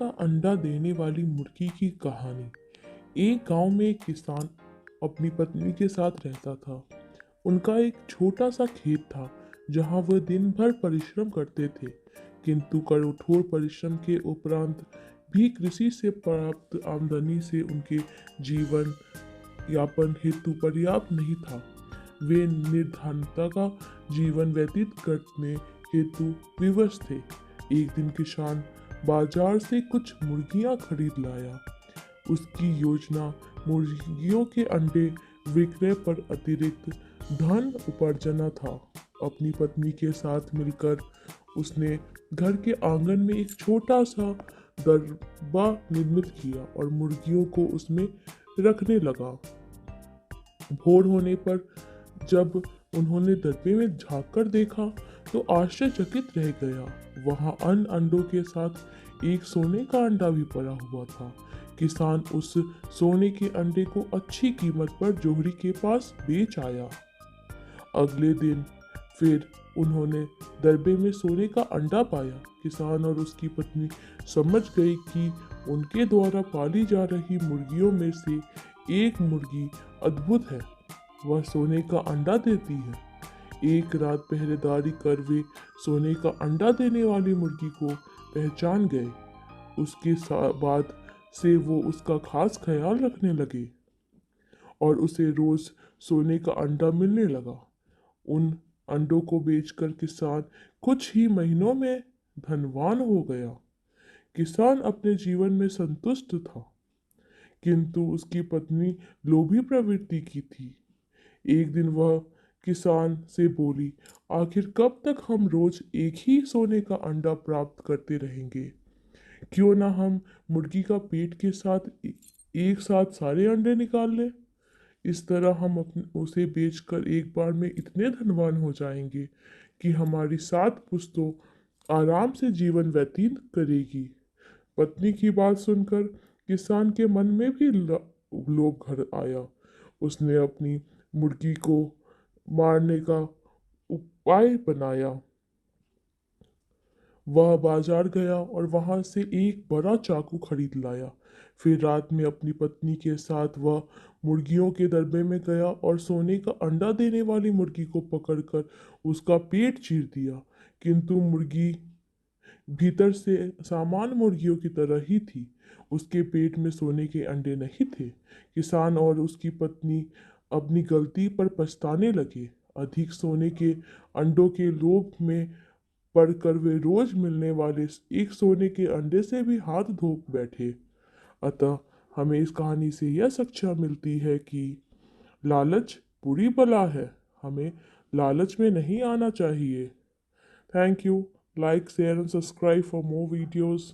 का अंडा देने वाली मुर्गी की कहानी। एक गांव में एक किसान अपनी पत्नी के साथ रहता था। उनका एक छोटा सा खेत था जहां वह दिन भर परिश्रम करते थे, किंतु कठोर परिश्रम के उपरांत भी कृषि से प्राप्त आमदनी से उनके जीवन यापन हेतु पर्याप्त नहीं था। वे निर्धनता का जीवन व्यतीत करने हेतु विवश थे। एक दिन किसान बाजार से कुछ मुर्गियां खरीद लाया। उसकी योजना मुर्गियों के अंडे विक्रय पर अतिरिक्त धन उपार्जना था। अपनी पत्नी के साथ मिलकर उसने घर के आंगन में एक छोटा सा दरबा निर्मित किया और मुर्गियों को उसमें रखने लगा। भोर होने पर जब उन्होंने दरबे में झांककर देखा तो आश्चर्यचकित रह गया। वहां अन्य अंडों के साथ एक सोने का अंडा भी पड़ा हुआ था। किसान उस सोने के अंडे को अच्छी कीमत पर जोहरी के पास बेच आया। अगले दिन फिर उन्होंने दरबे में सोने का अंडा पाया। किसान और उसकी पत्नी समझ गए कि उनके द्वारा पाली जा रही मुर्गियों में से एक मुर्गी अद्भुत है, वह सोने का अंडा देती है। एक रात पहरेदारी कर वे सोने का अंडा देने वाली मुर्गी को पहचान गए। उसके बाद से वो उसका खास ख्याल रखने लगे और उसे रोज सोने का अंडा मिलने लगा। उन अंडों को बेचकर किसान कुछ ही महीनों में धनवान हो गया। किसान अपने जीवन में संतुष्ट था, किंतु उसकी पत्नी लोभी प्रवृत्ति की थी। एक दिन वह किसान से बोली, आखिर कब तक हम रोज एक ही सोने का अंडा प्राप्त करते रहेंगे? क्यों ना हम मुर्गी का पेट के साथ एक साथ सारे अंडे निकाल लें। इस तरह हम उसे बेचकर एक बार में इतने धनवान हो जाएंगे कि हमारी 7 पुश्तों आराम से जीवन व्यतीत करेगी। पत्नी की बात सुनकर किसान के मन में भी लोभ घर आया। उसने अपनी मुर्गी को मारने का उपाय बनाया। वह बाजार गया और वहां से एक बड़ा चाकू खरीद लाया। फिर रात में अपनी पत्नी के साथ वह मुर्गियों के दरबे में गया और सोने का अंडा देने वाली मुर्गी को पकड़कर उसका पेट चीर दिया। किंतु मुर्गी भीतर से सामान्य मुर्गियों की तरह ही थी। उसके पेट में सोने के अंडे नहीं थे। किसान और उसकी पत्नी अपनी गलती पर पछताने लगे। अधिक सोने के अंडों के लोभ में पढ़कर वे रोज मिलने वाले एक सोने के अंडे से भी हाथ धो बैठे। अतः हमें इस कहानी से यह शिक्षा मिलती है कि लालच बुरी बला है, हमें लालच में नहीं आना चाहिए। Thank you. Like, share and subscribe for more videos.